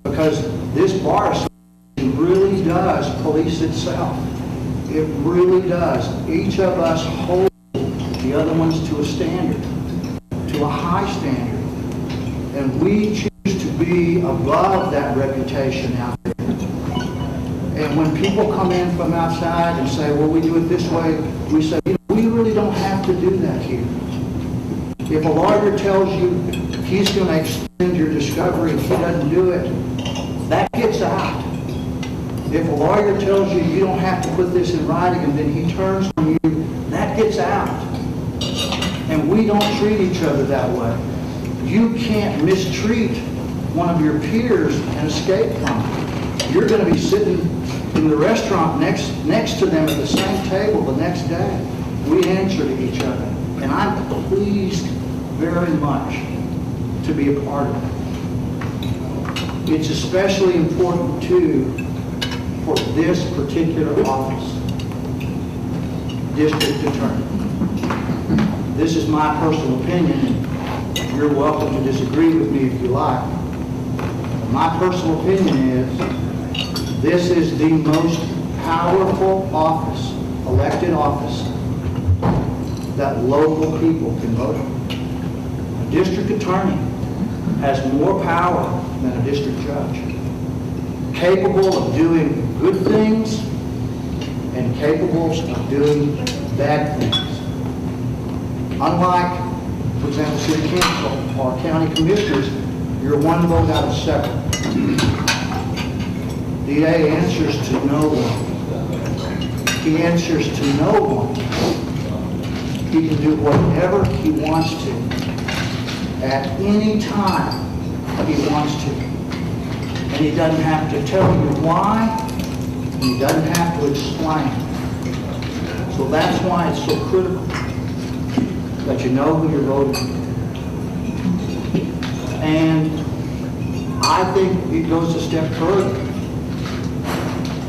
because this bar association really does police itself. It really does. Each of us hold the other ones to a standard, to a high standard. And we choose to be above that reputation out there. And when people come in from outside and say, well, we do it this way, we say, you know, we really don't have to do that here. If a lawyer tells you he's going to extend your discovery and he doesn't do it, that gets out. If a lawyer tells you you don't have to put this in writing and then he turns on you, that gets out. And we don't treat each other that way. You can't mistreat one of your peers and escape from it. You're going to be sitting in the restaurant next to them at the same table the next day. We answer to each other. And I'm pleased very much to be a part of it. It's especially important, too, for this particular office, District Attorney. This is my personal opinion. You're welcome to disagree with me if you like. My personal opinion is this is the most powerful office, elected office, that local people can vote on. A district attorney has more power than a district judge, capable of doing good things and capable of doing bad things. Unlike, for example, city council or county commissioners, you're one vote out of 7. DA answers to no one. He answers to no one. He can do whatever he wants to at any time he wants to. And he doesn't have to tell you why. He doesn't have to explain. So that's why it's so critical that you know who you're voting for. And I think it goes a step further.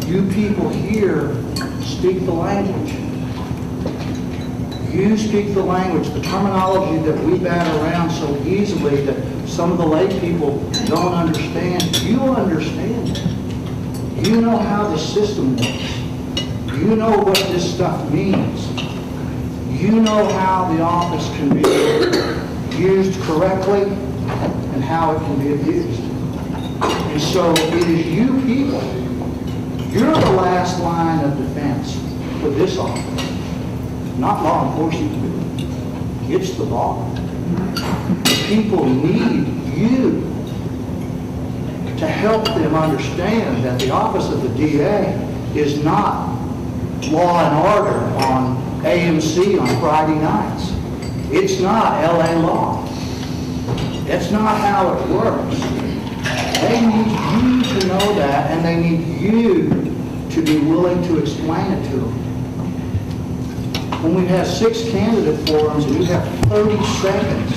You people here speak the language. You speak the language, the terminology that we bat around so easily that some of the lay people don't understand. You understand it. You know how the system works. You know what this stuff means. You know how the office can be used correctly and how it can be abused. And so it is you people. You're the last line of defense for this office. Not law enforcement. It's the law. The people need you to help them understand that the office of the DA is not law and order on AMC on Friday nights. It's not LA law. That's not how it works. They need you to know that, and they need you to be willing to explain it to them. When we have 6 candidate forums and you have 30 seconds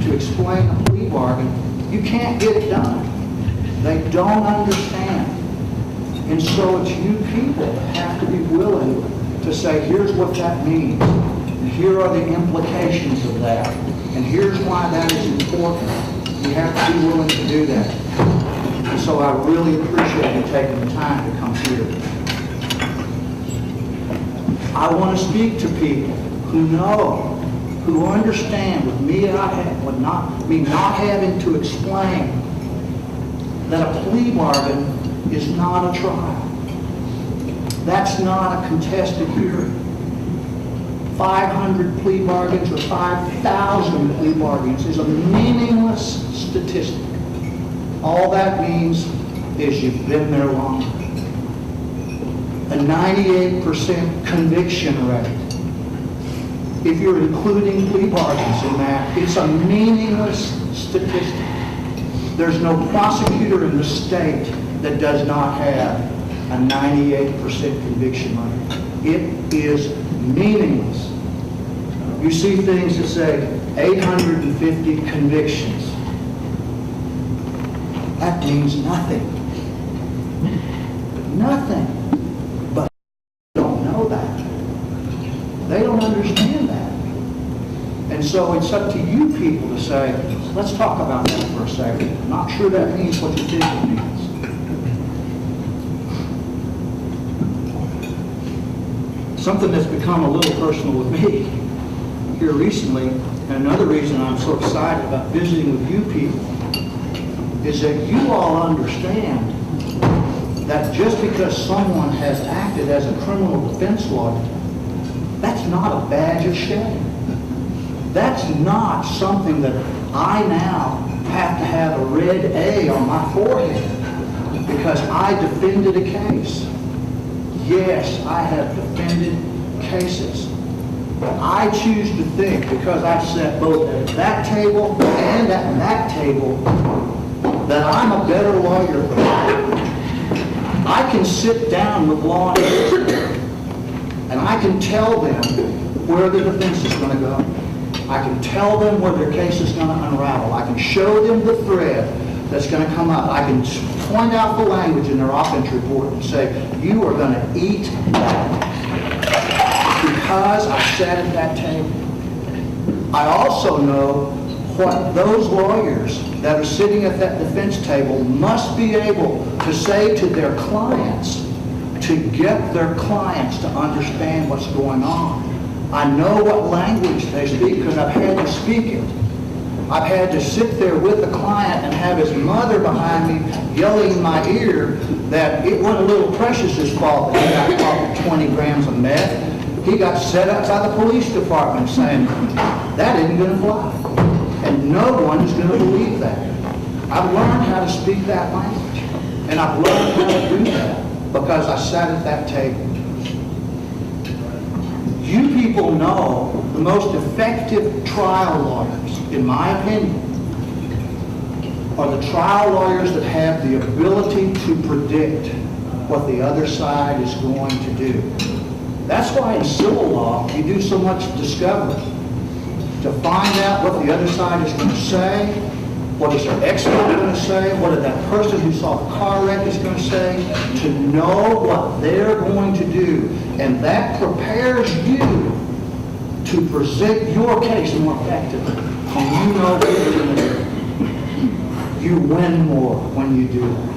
to explain a plea bargain, you can't get it done. They don't understand. And so it's you people that have to be willing to say, here's what that means, and here are the implications of that, and here's why that is important. You have to be willing to do that. And so I really appreciate you taking the time to come here. I want to speak to people who know, who understand with me not having to explain that a plea bargain is not a trial. That's not a contested hearing. 500 plea bargains or 5,000 plea bargains is a meaningless statistic. All that means is you've been there longer. A 98% conviction rate. If you're including plea bargains in that, it's a meaningless statistic. There's no prosecutor in the state that does not have a 98% conviction rate. It is meaningless. You see things that say 850 convictions. That means nothing. Nothing. But they don't know that. They don't understand that. And so it's up to you people to say, let's talk about that for a second. I'm not sure that means what you think it means. Something that's become a little personal with me here recently, and another reason I'm so excited about visiting with you people, is that you all understand that just because someone has acted as a criminal defense lawyer, that's not a badge of shame. That's not something that I now have to have a red A on my forehead because I defended a case. Yes, I have defended cases. But I choose to think, because I sat both at that table and at that table, that I'm a better lawyer than that. I can sit down with law enforcement and I can tell them where their defense is going to go. I can tell them where their case is going to unravel. I can show them the thread that's going to come up. I can point out the language in their offense report and say, you are going to eat that. Because I sat at that table. I also know what those lawyers that are sitting at that defense table must be able to say to their clients to get their clients to understand what's going on. I know what language they speak because I've had to speak it. I've had to sit there with the client and have his mother behind me yelling in my ear that it wasn't little Precious's fault that he got caught with 20 grams of meth. He got set up by the police department saying, that isn't going to fly. And no one is going to believe that. I've learned how to speak that language. And I've learned how to do that because I sat at that table. You people know the most effective trial lawyers, in my opinion, are the trial lawyers that have the ability to predict what the other side is going to do. That's why in civil law you do so much discovery, to find out what the other side is going to say, what is their expert going to say, what did that person who saw the car wreck is going to say, to know what they're going to do. And that prepares you to present your case more effectively. And you know what you're going to do. You win more when you do that.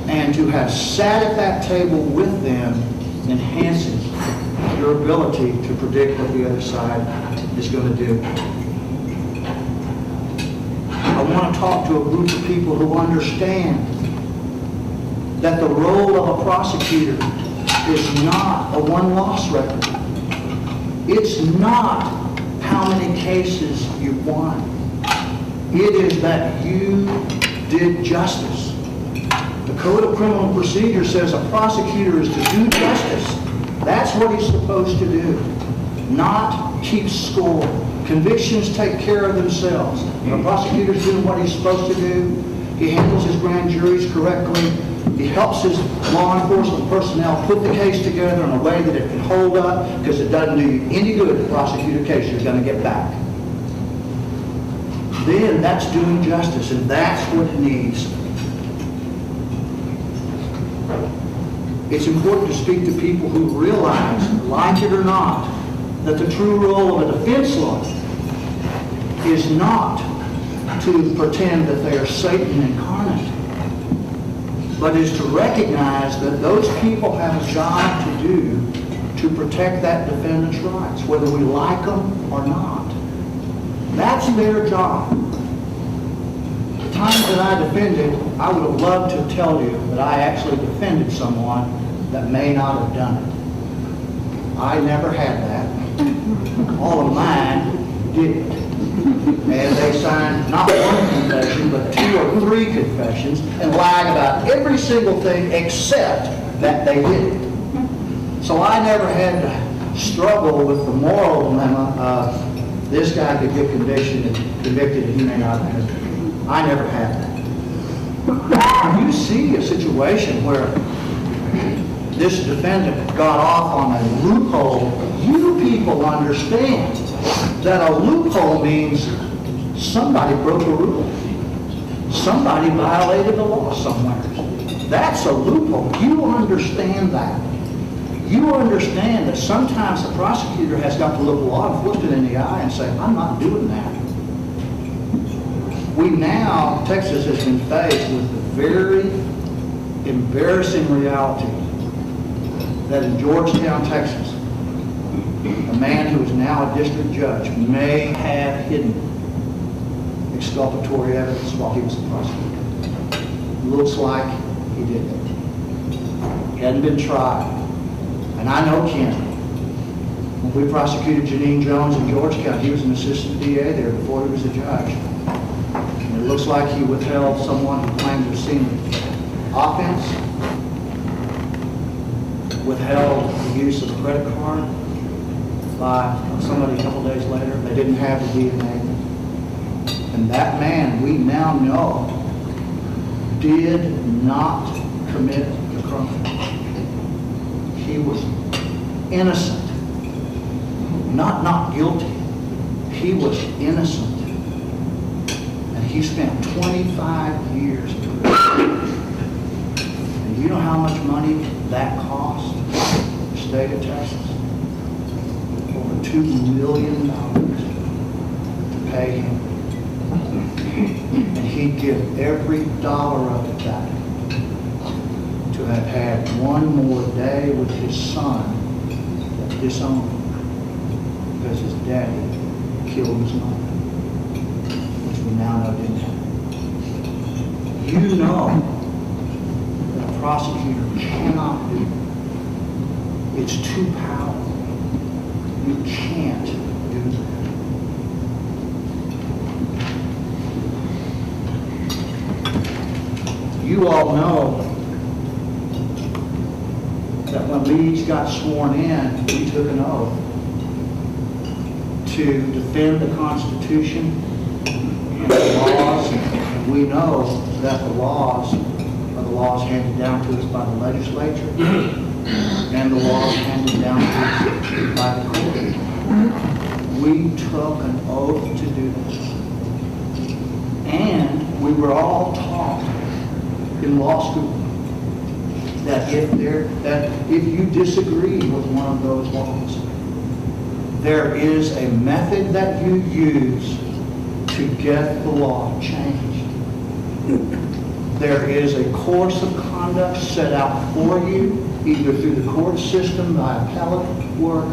And to have sat at that table with them enhances your ability to predict what the other side is going to do. I want to talk to a group of people who understand that the role of a prosecutor is not a one-loss record. It's not how many cases you've won. It is that you did justice. The Code of Criminal Procedure says a prosecutor is to do justice. That's what he's supposed to do, not keep score. Convictions take care of themselves. When a prosecutor's doing what he's supposed to do, he handles his grand juries correctly, he helps his law enforcement personnel put the case together in a way that it can hold up, because it doesn't do you any good to prosecute a case you're going to get back. Then that's doing justice, and that's what it needs. It's important to speak to people who realize, like it or not, that the true role of a defense lawyer is not to pretend that they are Satan incarnate, but is to recognize that those people have a job to do to protect that defendant's rights, whether we like them or not. That's their job. The times that I defended, I would have loved to tell you that I actually defended someone that may not have done it. I never had that. All of mine did. And they signed not one confession, but 2 or 3 confessions and lied about every single thing except that they did it. So I never had to struggle with the moral dilemma of this guy could get convicted and he may not have. I never had that. When you see a situation where this defendant got off on a loophole, you people understand that a loophole means somebody broke a rule. Somebody violated the law somewhere. That's a loophole. You understand that. You understand that sometimes the prosecutor has got to look law enforcement in the eye and say, I'm not doing that. We now, Texas has been faced with the very embarrassing reality that in Georgetown, Texas, a man who is now a district judge may have hidden exculpatory evidence while he was a prosecutor. Looks like he didn't. He hadn't been tried. And I know Ken. When we prosecuted Janine Jones in Georgetown, he was an assistant DA there before he was a judge. And it looks like he withheld someone who claimed to have seen the offense, withheld the use of a credit card by somebody a couple days later. They didn't have the DNA. And that man, we now know, did not commit the crime. He was innocent, not guilty. He was innocent. And he spent 25 years in prison. And you know how much money that cost the state of Texas? Over $2 million to pay him. And he'd give every dollar of it back to have had one more day with his son that disowned him because his daddy killed his mother, which we now know didn't happen. You know that a prosecutor cannot do that. It's too powerful. You can't do that. You all know that when Leeds got sworn in, we took an oath to defend the Constitution and the laws. And we know that the laws are the laws handed down to us by the legislature and the laws handed down to us by the court. We took an oath to do this. And we were all taught in law school that if you disagree with one of those laws, there is a method that you use to get the law changed. There is a course of conduct set out for you, either through the court system, by appellate work,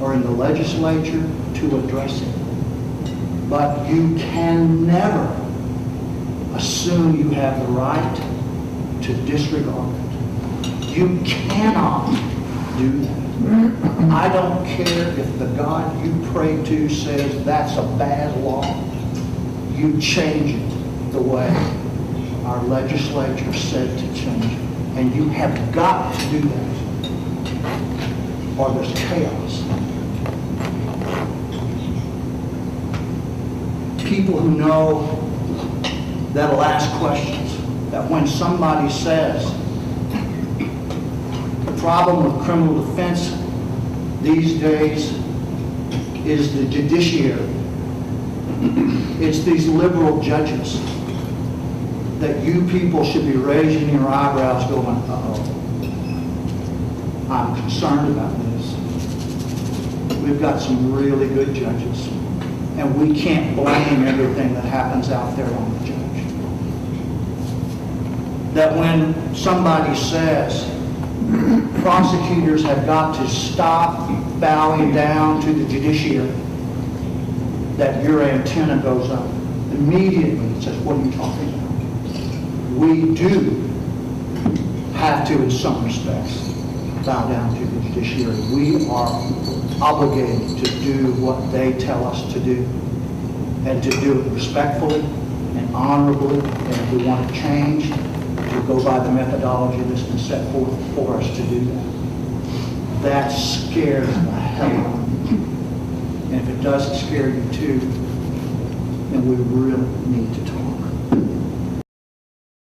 or in the legislature to address it. But you can never assume you have the right to disregard it. You cannot do that. I don't care if the God you pray to says that's a bad law. You change it the way our legislature said to change it. And you have got to do that, or there's chaos. People who know that'll ask questions, that when somebody says, the problem with criminal defense these days is the judiciary. It's these liberal judges that you people should be raising your eyebrows going, uh-oh, I'm concerned about this. We've got some really good judges, and we can't blame everything that happens out there on the judge. That when somebody says prosecutors have got to stop bowing down to the judiciary, that your antenna goes up. Immediately it says, what are you talking about? We do have to, in some respects, bow down to the judiciary. We are obligated to do what they tell us to do, and to do it respectfully and honorably. And if we want to change, to go by the methodology that's been set forth for us to do that. That scares the hell out of me. And if it doesn't scare you too, then we really need to talk.